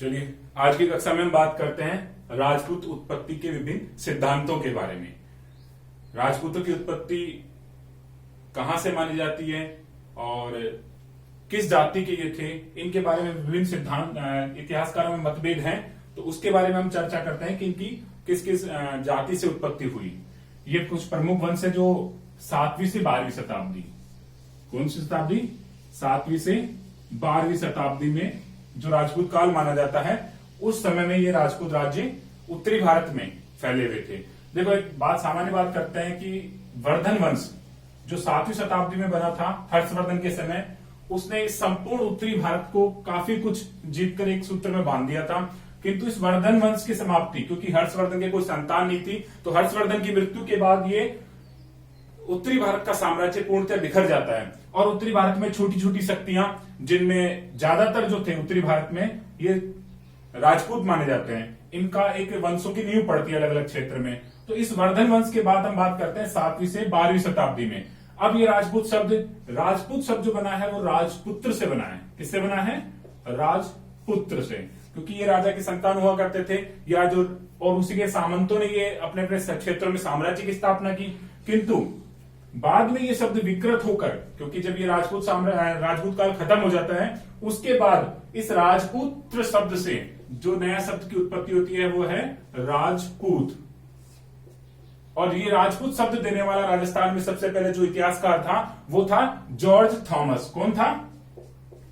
चलिए आज की कक्षा में हम बात करते हैं राजपूत उत्पत्ति के विभिन्न सिद्धांतों के बारे में। राजपूतों की उत्पत्ति कहां से मानी जाती है और किस जाति के ये थे, इनके बारे में विभिन्न सिद्धांत इतिहासकारों में मतभेद हैं। तो उसके बारे में हम चर्चा करते हैं कि इनकी किस किस जाति से उत्पत्ति हुई। ये कुछ प्रमुख वंश है जो 7वीं से 12वीं शताब्दी, कौन सी शताब्दी, 7वीं से 12वीं शताब्दी में जो राजपूत काल माना जाता है, उस समय में ये राजपूत राज्य उत्तरी भारत में फैले हुए थे। देखो एक बात, सामान्य बात करते हैं कि वर्धन वंश जो 7वीं शताब्दी में बना था हर्षवर्धन के समय, उसने संपूर्ण उत्तरी भारत को काफी कुछ जीतकर एक सूत्र में बांध दिया था। किंतु इस वर्धन वंश की समाप्ति, क्योंकि हर्षवर्धन के कोई संतान नहीं थी, तो हर्षवर्धन की मृत्यु के बाद ये उत्तरी भारत का साम्राज्य पूर्णतः बिखर जाता है और उत्तरी भारत में छोटी छोटी शक्तियां, जिनमें ज्यादातर जो थे उत्तरी भारत में ये राजपूत माने जाते हैं, इनका एक वंशों की नींव पड़ती है अलग अलग क्षेत्र में। तो इस वर्धन वंश के बाद हम बात करते हैं 7वीं से 12वीं शताब्दी में। अब ये राजपूत शब्द जो बना है वो राजपुत्र से बना है। किससे बना है? राजपुत्र से, क्योंकि ये राजा की संतान हुआ करते थे या जो, और उसी के सामंतों ने ये अपने अपने क्षेत्रों में साम्राज्य की स्थापना की। किंतु बाद में ये शब्द विकृत होकर, क्योंकि जब ये राजपूत काल खत्म हो जाता है, उसके बाद इस राजपुत्र शब्द से जो नया शब्द की उत्पत्ति होती है वो है राजपूत। और ये राजपूत शब्द देने वाला राजस्थान में सबसे पहले जो इतिहासकार था वो था जॉर्ज थॉमस। कौन था?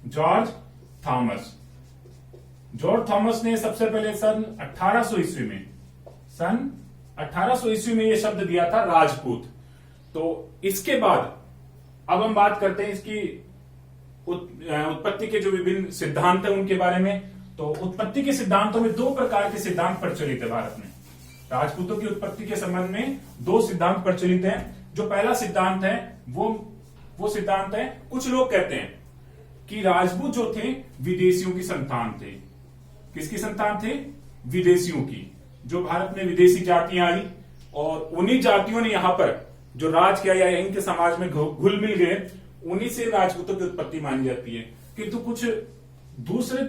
George Thomas. जॉर्ज थॉमस ने सबसे पहले सन 1800 ईस्वी में ये शब्द दिया था राजपूत। तो इसके बाद अब हम बात करते हैं इसकी उत्पत्ति के जो विभिन्न सिद्धांत हैं उनके बारे में। तो उत्पत्ति के सिद्धांतों में 2 प्रकार के सिद्धांत प्रचलित है भारत में। राजपूतों की उत्पत्ति के संबंध में 2 सिद्धांत प्रचलित हैं। जो पहला सिद्धांत है वो सिद्धांत है, कुछ लोग कहते हैं कि राजपूत जो थे विदेशियों की संतान थे। किसकी संतान थे? विदेशियों की। जो भारत में विदेशी जातियां आई और उन्हीं जातियों ने यहां पर जो राज किया या इनके समाज में घुल मिल गए, उन्हीं से राजपूतों की उत्पत्ति मानी जाती है। किंतु कुछ दूसरे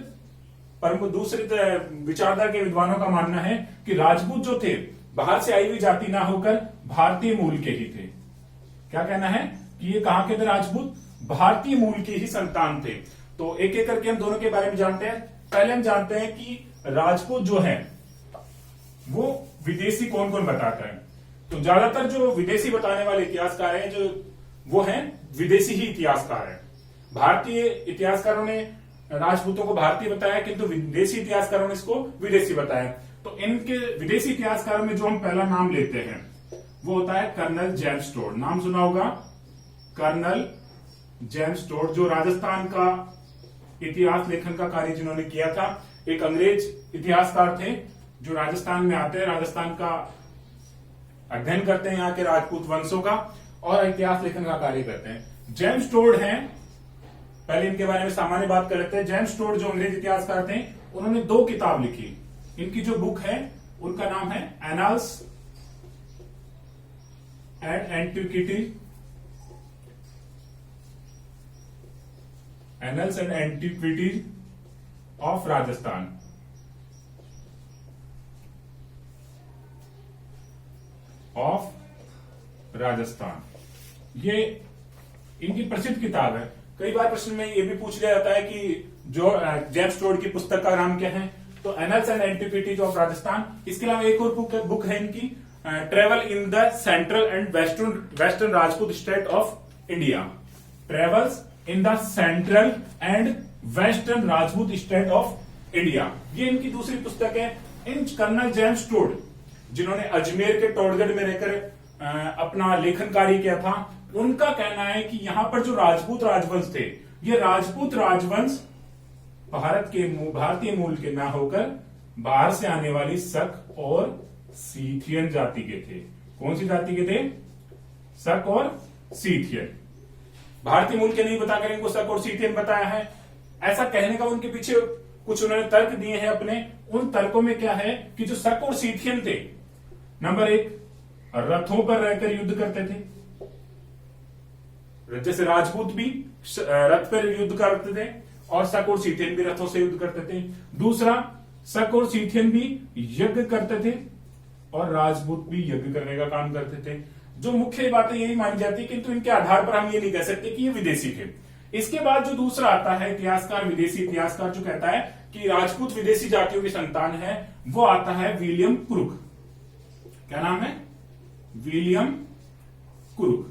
विचारधारा के विद्वानों का मानना है कि राजपूत जो थे बाहर से आई हुई जाति ना होकर भारतीय मूल के ही थे। क्या कहना है कि ये कहां के थे राजपूत? भारतीय मूल के ही संतान थे। तो एक एक करके हम दोनों के बारे में जानते हैं। पहले हम जानते हैं कि राजपूत जो है वो विदेशी कौन कौन बताता है। तो ज्यादातर जो विदेशी बताने वाले इतिहासकार हैं जो वो हैं विदेशी ही इतिहासकार हैं। भारतीय इतिहासकारों ने राजपूतों को भारतीय बताया, किंतु विदेशी इतिहासकारों ने इसको विदेशी बताया। तो इनके विदेशी इतिहासकारों में जो हम पहला नाम लेते हैं वो होता है कर्नल जेम्स टोड। नाम सुना होगा, कर्नल जेम्स टोड, जो राजस्थान का इतिहास लेखन का कार्य जिन्होंने किया था। एक अंग्रेज इतिहासकार थे जो राजस्थान में आते हैं, राजस्थान का अध्ययन करते हैं, यहाँ के राजपूत वंशों का, और इतिहास लेखन का कार्य करते हैं। जेम्स टोड हैं, पहले इनके बारे में सामान्य बात कर लेते हैं। जेम्स टोड जो अंग्रेज इतिहासकार थे, उन्होंने 2 किताब लिखी। इनकी जो बुक है उनका नाम है annals and antiquity of Rajasthan. ये इनकी प्रसिद्ध किताब है। कई बार प्रश्न में ये भी पूछ लिया जाता है कि जो जेम्स टोड की पुस्तक का नाम क्या है, तो annuls and antiquities of Rajasthan. इसके अलावा एक और बुक है इनकी, travel in the central and western Rajput state of India. Travels in the central and western Rajput state of India, ये इनकी दूसरी पुस्तक है। इन कर्नल जेम्स टोड, जिन्होंने अजमेर के टोडगढ़ में रहकर अपना लेखन कार्य किया था, उनका कहना है कि यहां पर जो राजपूत राजवंश थे, ये राजपूत राजवंश भारतीय मूल के ना होकर बाहर से आने वाली शक और सीथियन जाति के थे। कौन सी जाति के थे? शक और सीथियन। भारतीय मूल के नहीं बताकर इनको शक और सीथियन बताया है। ऐसा कहने का उनके पीछे कुछ उन्होंने तर्क दिए हैं अपने। उन तर्कों में क्या है कि जो शक और सीथियन थे, नंबर 1, रथों पर रहकर युद्ध करते थे। जैसे राजपूत भी रथ पर युद्ध करते थे और शक और सीथियन भी रथों से युद्ध करते थे। दूसरा, शक और सीथियन भी यज्ञ करते थे और राजपूत भी यज्ञ करने का काम करते थे। जो मुख्य बातें यही मानी जाती है, किंतु इनके आधार पर हम ये नहीं कह सकते कि ये विदेशी थे। इसके बाद जो दूसरा आता है इतिहासकार, विदेशी इतिहासकार जो कहता है कि राजपूत विदेशी जातियों की संतान है, वो आता है विलियम क्रुक। क्या नाम है? William Crooke.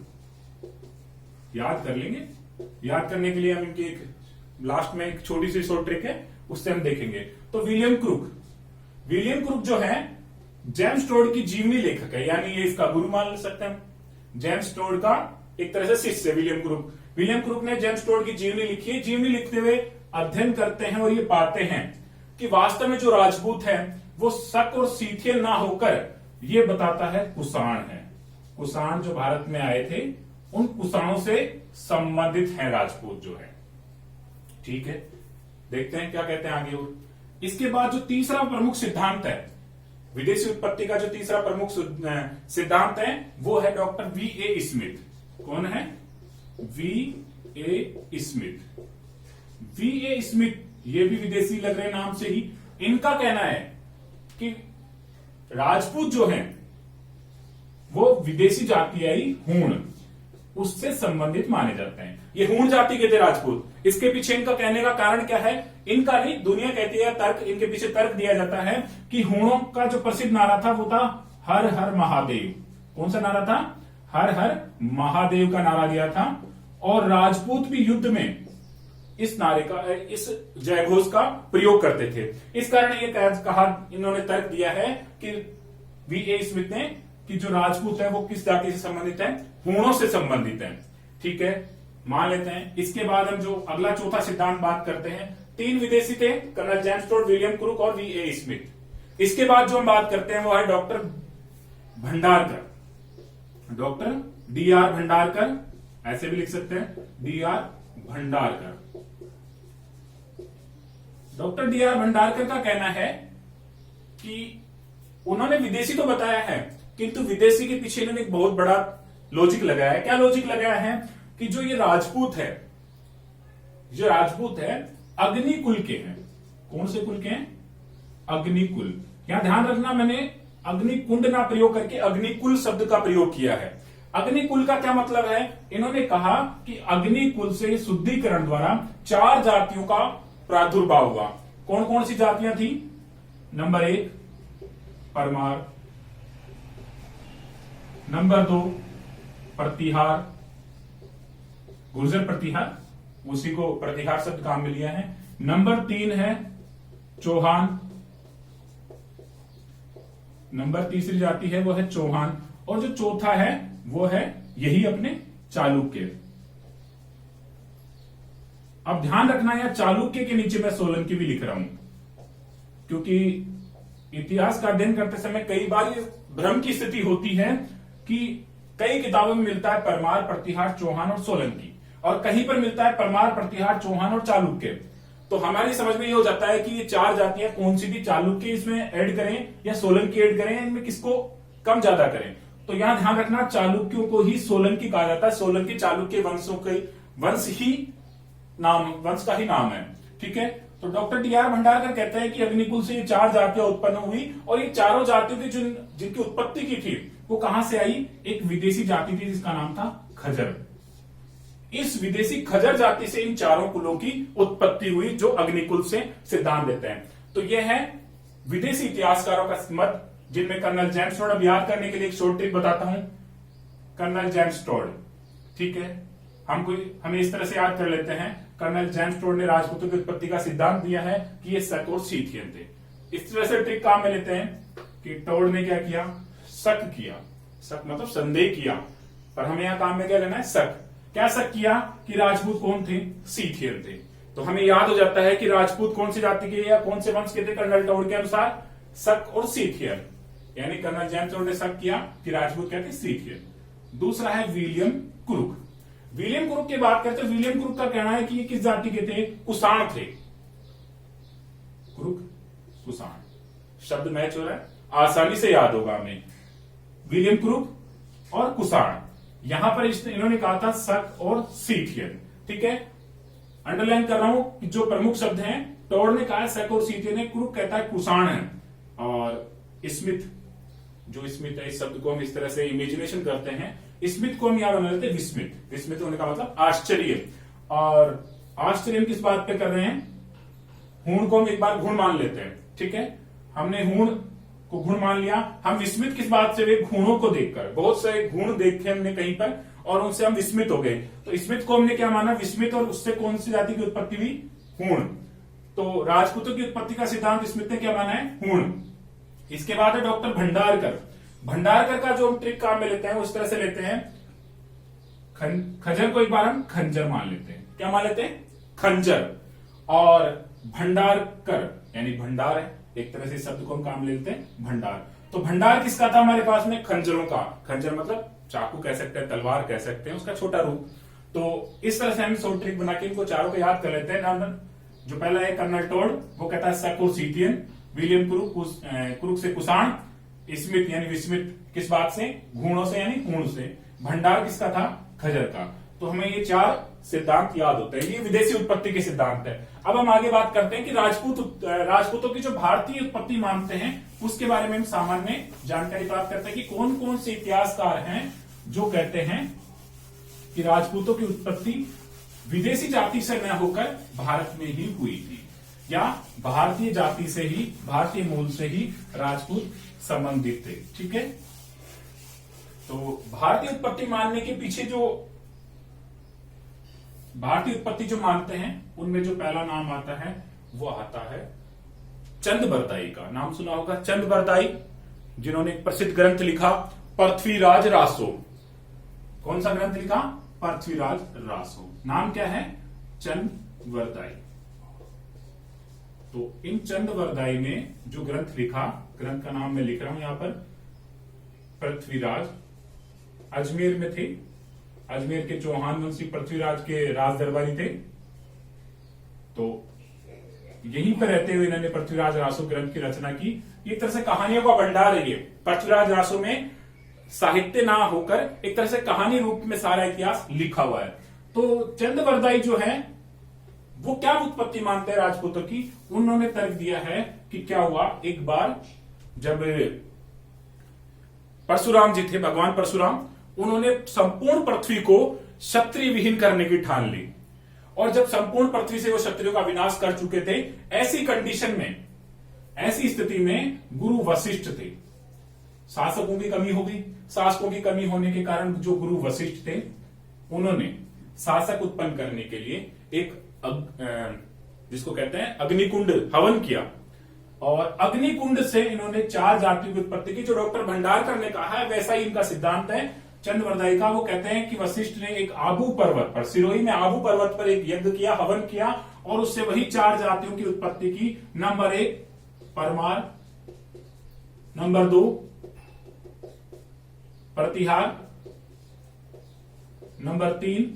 याद कर लेंगे। याद करने के लिए हम इनकी एक लास्ट में एक छोटी सी शॉर्ट ट्रिक है, उससे हम देखेंगे। तो विलियम क्रुक जो है जेम्स टोड की जीवनी लेखक है, यानी ये इसका गुरु मान सकते हैं। जेम्स टोड का एक तरह से शिष्य विलियम क्रुक ने जेम्स टोड की जीवनी लिखी है। जीवनी लिखते हुए अध्ययन करते हैं और ये पाते हैं कि वास्तव में जो राजपूत है वो शक और सीथियन ना होकर ये बताता है कुषाण है। कुषाण जो भारत में आए थे, उन कुषाणों से संबंधित है राजपूत जो है। ठीक है, देखते हैं क्या कहते हैं आगे। और इसके बाद जो तीसरा प्रमुख सिद्धांत है विदेशी उत्पत्ति का, जो तीसरा प्रमुख सिद्धांत है वो है डॉक्टर V.A. स्मिथ। कौन है? V.A. स्मिथ। V.A. स्मिथ ये भी विदेशी लग रहे नाम से ही। इनका कहना है कि राजपूत जो हैं वो विदेशी जाति आई हूण, उससे संबंधित माने जाते हैं। ये हूण जाति के थे राजपूत। इसके पीछे इनका कहने का कारण क्या है? इनका नहीं, दुनिया कहती है, तर्क इनके पीछे तर्क दिया जाता है कि हूणों का जो प्रसिद्ध नारा था वो था हर हर महादेव। कौन सा नारा था? हर हर महादेव का नारा दिया था। और राजपूत भी युद्ध में इस नारे का, इस जयघोष का प्रयोग करते थे। इस कारण ये कहा, इन्होंने तर्क दिया है कि V.A. स्मिथ ने कि जो राजपूत है वो किस जाति से संबंधित है? हूणों से संबंधित है। ठीक है, मान लेते हैं। इसके बाद हम जो अगला चौथा सिद्धांत बात करते हैं, 3 विदेशी थे, colonel James Tod, William Crooke और V.A. स्मिथ। इसके बाद जो हम बात करते हैं वो है doctor Bhandarkar, doctor D.R. Bhandarkar, ऐसे भी लिख सकते हैं D.R. Bhandarkar. Doctor D.R. Bhandarkar का कहना है कि उन्होंने विदेशी तो बताया है, किंतु विदेशी के पीछे इन्होंने एक बहुत बड़ा लॉजिक लगाया है। क्या लॉजिक लगाया है? कि जो ये राजपूत है, जो राजपूत है अग्निकुल के हैं। कौन से कुल के हैं? अग्निकुल। यहां ध्यान रखना, मैंने अग्निकुंड ना प्रयोग करके अग्निकुल शब्द का प्रयोग किया है। अग्निकुल का क्या मतलब है? इन्होंने कहा कि अग्निकुल से शुद्धिकरण द्वारा 4 जातियों का प्रादुर्भाव हुआ। कौन कौन सी जातियां थी? नंबर 1 परमार, नंबर 2 प्रतिहार, गुर्जर प्रतिहार, उसी को प्रतिहार शब्द काम में लिया है। नंबर 3 है चौहान, नंबर तीसरी जाति है वो है चौहान, और जो चौथा है वो है यही अपने चालुक्य। अब ध्यान रखना, यह चालुक्य के नीचे मैं सोलंकी भी लिख रहा हूं, क्योंकि इतिहास का अध्ययन करते समय कई बार ये भ्रम की स्थिति होती है कि कई किताबों में मिलता है परमार, प्रतिहार, चौहान और सोलंकी, और कहीं पर मिलता है परमार, प्रतिहार, चौहान और चालुक्य। तो हमारी समझ में ये हो जाता है कि ये 4 जातियां कौन सी थी, चालुक्य इसमें ऐड करें या सोलंकी ऐड करें, इनमें किसको कम ज्यादा करें। तो यहां ध्यान रखना, चालुक्यों को ही सोलंकी कहा जाता है। सोलंकी चालुक्य वंशों के वंश का ही नाम है। ठीक है, तो डॉक्टर D.R. भंडारकर कहते हैं कि अग्निकुल से ये 4 जातियां उत्पन्न हुई, और ये चारों जातियों की जिनकी उत्पत्ति की थी वो कहां से आई? एक विदेशी जाति थी जिसका नाम था खजर। इस विदेशी खजर जाति से इन चारों कुलों की उत्पत्ति हुई, जो अग्निकुल से सिद्धांत देते हैं। तो यह है विदेशी इतिहासकारों का मत, जिनमें कर्नल जेम्स टोड, अब याद करने के लिए एक शॉर्ट ट्रिक बताता हूं। कर्नल जेम्स टोड, ठीक है, हमें इस तरह से याद कर लेते हैं। कर्नल जेम्स टोड ने राजपूतों की उत्पत्ति का सिद्धांत दिया है कि ये शक और सीथियन थे। इस तरह से ट्रिक काम में लेते हैं कि टोड ने क्या किया? शक किया। शक मतलब संदेह किया, पर हमें यहां काम में क्या लेना है? शक। क्या शक किया कि राजपूत कौन थे? सीथियन थे। तो हमें याद हो जाता है कि राजपूत कौन सी जाति के या कौन से वंश के थे कर्नल टोड के अनुसार? शक और सीथियन। यानी कर्नल जेम्स टोड ने शक किया कि राजपूत क्या थे? सीथियन। दूसरा है विलियम क्रुक। विलियम क्रुक की बात करते हैं। विलियम क्रुक का कहना है कि ये किस जाति के थे? कुषाण थे। क्रुक, कुषाण, शब्द मैच हो रहा है, आसानी से याद होगा हमें। विलियम क्रुक और कुषाण, यहां पर इन्होंने कहा था शक और सीथियन। ठीक है, अंडरलाइन कर रहा हूं कि जो प्रमुख शब्द हैं, टोड ने कहा शक और सीते ने, क्रूक कहता है कुषाण है, और स्मिथ, जो स्मिथ है इस शब्द को हम इस तरह से इमेजिनेशन करते हैं, स्मिथ को हम यहां बना लेते हैं विस्मित। विस्मित होने का मतलब आश्चर्य, और आश्चर्य हम किस बात पे कर रहे हैं, हूण को हम एक बार गुण मान लेते हैं, ठीक है, हमने हूण को गुण मान लिया। हम विस्मित किस बात से, वे गुणों को देखकर, बहुत सारे गुण देखे हमने कहीं पर और उनसे हम विस्मित हो गए, तो स्मिथ को हमने क्या माना, विस्मित, और उससे कौन सी जाति की उत्पत्ति हुई, हूण। तो राजपूतों की उत्पत्ति का सिद्धांत स्मिथ ने क्या माना है, हूण। इसके बाद है डॉक्टर भंडारकर। भंडारकर का जो हम ट्रिक काम में लेते हैं उस तरह से लेते हैं, खजर को एक बार हम खंजर मान लेते हैं, क्या मान लेते हैं, खंजर, और भंडारकर यानी भंडार है, एक तरह से इस शब्द को हम काम ले लेते हैं भंडार। तो भंडार किसका था हमारे पास में, खंजरों का। खंजर मतलब चाकू कह सकते हैं, तलवार कह सकते हैं, उसका छोटा रूप। तो इस तरह से हम शॉर्ट ट्रिक बना के इनको चारों को याद कर लेते हैं। जो पहला है कर्नल टोड, वो कहता है शक और सीतियन, विलियम क्रूक से कुषाण, स्मिथ यानी विस्मित किस बात से, घूणों से यानी हूण से, भंडार किसका था, खजर का। तो हमें ये चार सिद्धांत याद होते हैं, ये विदेशी उत्पत्ति के सिद्धांत है। अब हम आगे बात करते हैं कि राजपूतों की जो भारतीय उत्पत्ति मानते हैं उसके बारे में हम सामान्य जानकारी प्राप्त करते हैं कि कौन कौन से इतिहासकार हैं जो कहते हैं कि राजपूतों की उत्पत्ति विदेशी जाति से न होकर भारत में ही हुई थी, या भारतीय जाति से ही, भारतीय मूल से ही राजपूत संबंधित थे, ठीक है। तो भारतीय उत्पत्ति मानने के पीछे भारतीय उत्पत्ति जो मानते हैं उनमें जो पहला नाम आता है वो आता है चंद बरदाई का। नाम सुना होगा चंद बरदाई, जिन्होंने एक प्रसिद्ध ग्रंथ लिखा पृथ्वीराज रासो। कौन सा ग्रंथ लिखा, पृथ्वीराज रासो। नाम क्या है, चंद बरदाई। तो इन चंद बरदाई ने जो ग्रंथ लिखा, ग्रंथ का नाम मैं लिख रहा हूं यहां पर, पृथ्वीराज, अजमेर में थे, अजमेर के चौहान वंशी पृथ्वीराज के राज दरबारी थे। तो यहीं पर रहते हुए इन्होंने पृथ्वीराज रासो ग्रंथ की रचना की। एक तरह से कहानियों का भंडार है ये। पृथ्वीराज रासो में साहित्य ना होकर एक तरह से कहानी रूप में सारा इतिहास लिखा हुआ है। तो चंद बरदाई जो है वो क्या उत्पत्ति मानते हैं राजपूतों की, उन्होंने तर्क दिया है कि क्या हुआ, एक बार जब परशुराम जी थे, भगवान परशुराम, उन्होंने संपूर्ण पृथ्वी को क्षत्रिय विहीन करने की ठान ली, और जब संपूर्ण पृथ्वी से वो क्षत्रियों का विनाश कर चुके थे, ऐसी कंडीशन में, ऐसी स्थिति में गुरु वशिष्ठ थे। शासकों की कमी हो गई, शासकों की कमी होने के कारण जो गुरु वशिष्ठ थे उन्होंने शासक उत्पन्न करने के लिए एक जिसको कहते हैं अग्निकुंड हवन किया, और अग्निकुंड से इन्होंने 4 जातियों की उत्पत्ति की। जो डॉक्टर भंडारकर ने कहा है वैसा ही इनका सिद्धांत है चंद बरदाई का। वो कहते हैं कि वशिष्ठ ने एक आबू पर्वत पर, सिरोही में आबू पर्वत पर एक यज्ञ किया, हवन किया, और उससे वही 4 जातियों की उत्पत्ति की। नंबर 1 परमार, नंबर 2 प्रतिहार, नंबर 3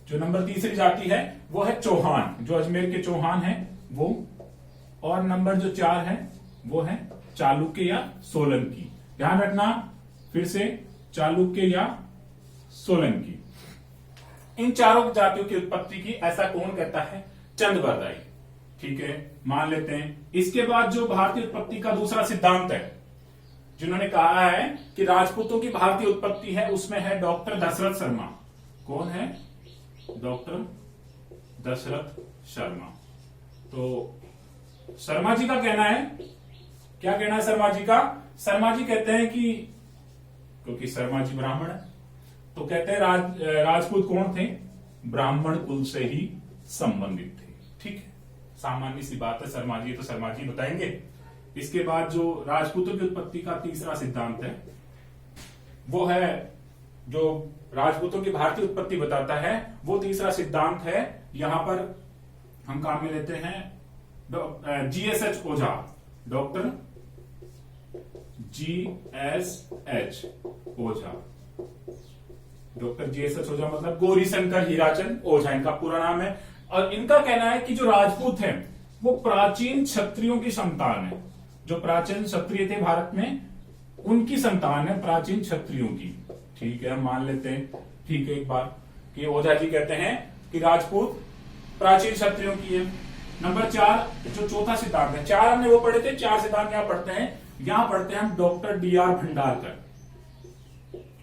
जो नंबर तीसरी जाति है वो है चौहान, जो अजमेर के चौहान है वो, और नंबर जो 4 है वो है चालुक्य या सोलंकी। ध्यान रखना फिर से, चालुक्य या सोलंकी। इन चारों जातियों की उत्पत्ति की ऐसा कौन कहता है, चंद बरदाई, ठीक है, मान लेते हैं। इसके बाद जो भारतीय उत्पत्ति का दूसरा सिद्धांत है, जिन्होंने कहा है कि राजपूतों की भारतीय उत्पत्ति है, उसमें है डॉक्टर दशरथ शर्मा। कौन है, डॉक्टर दशरथ शर्मा। तो शर्मा जी का कहना है, क्या कहना है शर्मा जी का, शर्मा जी कहते हैं कि क्योंकि शर्मा जी ब्राह्मण है, तो कहते हैं राजपूत कौन थे, ब्राह्मण कुल से ही संबंधित थे, ठीक है, सामान्य सी बात है। शर्मा जी तो शर्मा जी बताएंगे। इसके बाद जो राजपूतों की उत्पत्ति का तीसरा सिद्धांत है वो है, जो राजपूतों की भारतीय उत्पत्ति बताता है, वो तीसरा सिद्धांत है, यहां पर हम काम में लेते हैं GSH ओझा, डॉक्टर GSH ओझा। डॉक्टर GSH ओझा मतलब गौरी शंकर हीराचंद ओझा इनका पूरा नाम है। और इनका कहना है कि जो राजपूत हैं वो प्राचीन क्षत्रियों की संतान है। जो प्राचीन क्षत्रिय थे भारत में, उनकी संतान है प्राचीन क्षत्रियों की, ठीक है, हम मान लेते हैं, ठीक है, एक बार कि ओझा जी कहते हैं कि राजपूत प्राचीन क्षत्रियों की है। नंबर 4 जो चौथा सिद्धांत है, 4 हमने वो पढ़े थे, 4 सिद्धांत यहां पढ़ते हैं। यहां पढ़ते हैं हम डॉक्टर D.R. भंडारकर,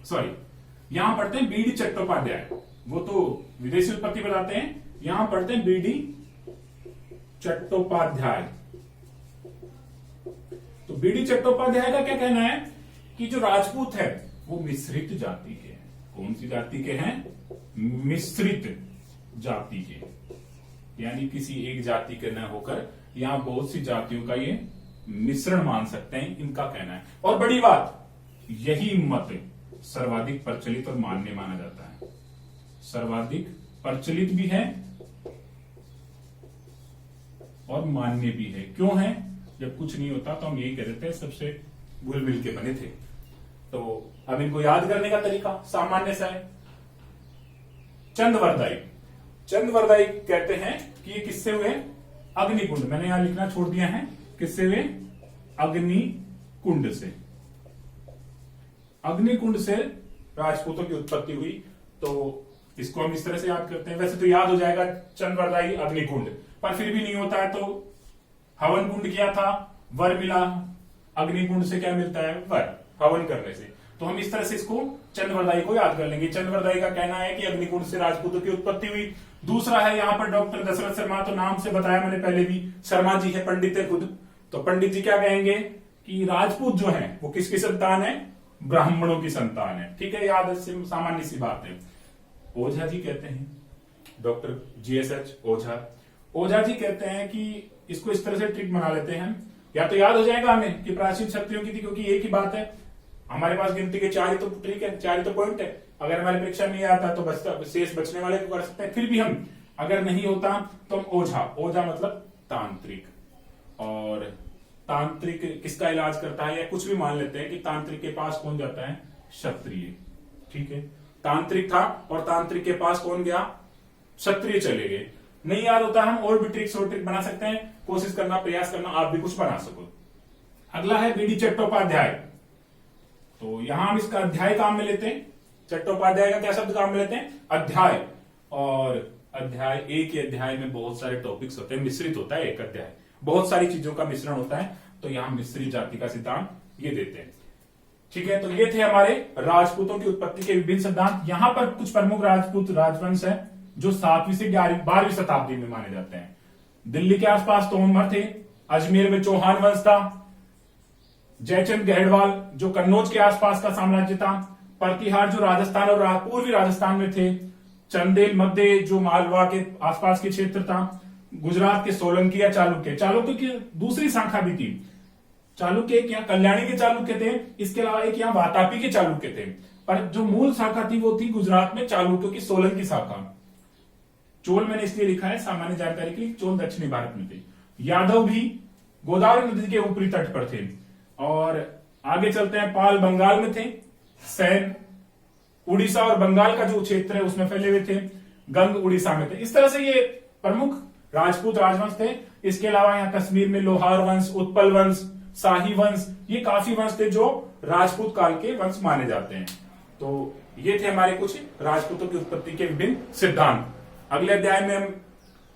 सॉरी यहां पढ़ते हैं B.D. चट्टोपाध्याय, वो तो विदेशी उत्पत्ति बताते हैं, यहां पढ़ते हैं B.D. चट्टोपाध्याय। तो B.D. चट्टोपाध्याय का क्या कहना है कि जो राजपूत है वो मिश्रित जाति के हैं। कौन सी जाति के हैं? मिश्रित जाति के, यानी किसी एक जाति के न होकर यहां बहुत सी जातियों का ये मिश्रण मान सकते हैं, इनका कहना है। और बड़ी बात, यही मत सर्वाधिक प्रचलित और मान्य माना जाता है। सर्वाधिक प्रचलित भी है और मान्य भी है। क्यों है? जब कुछ नहीं होता तो हम यही कह देते हैं सबसे घुल मिल के बने थे। तो अब इनको याद करने का तरीका सामान्य सा है। चंदवरदायी, चंदवरदायी कहते हैं कि ये किससे हुए? अग्निकुंड। मैंने यहां लिखना छोड़ दिया है, किससे हुए? अग्निकुंड से। अग्निकुंड से राजपूतों की उत्पत्ति हुई। तो इसको हम इस तरह से याद करते हैं। वैसे तो याद हो जाएगा चंदवरदायी अग्निकुंड, पर फिर भी नहीं होता है तो हवन कुंड किया था, वर मिला, अग्निकुंड से क्या मिलता है? वर, हवन करने से। तो हम इस तरह से इसको चंदवरदायी को याद कर लेंगे। चंदवरदायी का कहना है कि अग्निकुंड से राजपूतों की उत्पत्ति हुई। दूसरा है यहाँ पर डॉक्टर दशरथ शर्मा, तो नाम से बताया मैंने पहले भी, शर्मा जी है, पंडित है खुद। तो पंडित जी क्या कहेंगे कि राजपूत जो है वो किसकी संतान है? ब्राह्मणों की संतान है। ठीक है, याद से सामान्य सी बात है। ओझा जी कहते हैं, डॉक्टर GSH ओझा, ओझा जी कहते हैं कि इसको इस तरह से ट्रिक बना लेते हैं, या तो याद हो जाएगा हमें कि प्राचीन क्षत्रियों की थी, क्योंकि एक ही बात है, हमारे पास गिनती के 4 ही तो ट्रिक है, 4 ही तो पॉइंट है। अगर हमारी परीक्षा नहीं आता तो बचता शेष बचने वाले को कर सकते हैं। फिर भी हम अगर नहीं होता तो हम ओझा, ओझा मतलब तांत्रिक, और तांत्रिक किसका इलाज करता है, या कुछ भी मान लेते हैं कि तांत्रिक के पास कौन जाता है? क्षत्रिय। ठीक है, तांत्रिक था और तांत्रिक के पास कौन गया? क्षत्रिय चले गए। नहीं याद होता, हम और भी ट्रिक्स और ट्रिक बना सकते हैं। कोशिश करना, प्रयास करना, आप भी कुछ बना सको। अगला है B.D. चट्टोपाध्याय। तो यहां हम इसका अध्याय काम में लेते हैं। चट्टोपाध्याय का क्या शब्द काम में लेते हैं? अध्याय। और अध्याय, एक ही अध्याय में बहुत सारे टॉपिक्स होते हैं, मिश्रित होता है एक अध्याय, बहुत सारी चीजों का मिश्रण होता है। तो यहां मिश्रित जाति का सिद्धांत ये देते हैं। ठीक है, तो ये थे हमारे राजपूतों की उत्पत्ति के विभिन्न सिद्धांत। यहां पर कुछ प्रमुख राजपूत राजवंश है जो 7वीं से 12वीं शताब्दी में माने जाते हैं। दिल्ली के आसपास तोमर थे, अजमेर में चौहान वंश था, जयचंद गहड़वाल जो कन्नौज के आसपास का साम्राज्य था, प्रतिहार जो राजस्थान और पूर्वी राजस्थान में थे, चंदेल मध्य जो मालवा के आसपास के क्षेत्र था, गुजरात के सोलंकी या चालुक्य, चालुक्य की दूसरी शाखा भी थी। चालुक्य एक यहाँ कल्याणी के चालुक्य थे, इसके अलावा एक यहाँ वातापी के चालुक्य थे, पर जो मूल शाखा थी वो थी गुजरात में चालुक्यों की सोलंकी शाखा। चोल मैंने इसलिए लिखा है सामान्य जानकारी के लिए, चोल दक्षिणी भारत में थे। यादव भी गोदावरी नदी के ऊपरी तट पर थे। और आगे चलते हैं, पाल बंगाल में थे, सैन उड़ीसा और बंगाल का जो क्षेत्र है उसमें फैले हुए थे, गंग उड़ीसा में थे। इस तरह से ये प्रमुख राजपूत राजवंश थे। इसके अलावा यहाँ कश्मीर में लोहार वंश, उत्पल वंश, शाही वंश, ये काफी वंश थे जो राजपूत काल के वंश माने जाते हैं। तो ये थे हमारे कुछ राजपूतों की उत्पत्ति के विभिन्न सिद्धांत। अगले अध्याय में हम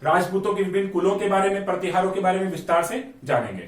राजपूतों के विभिन्न कुलों के बारे में, प्रतिहारों के बारे में विस्तार से जानेंगे।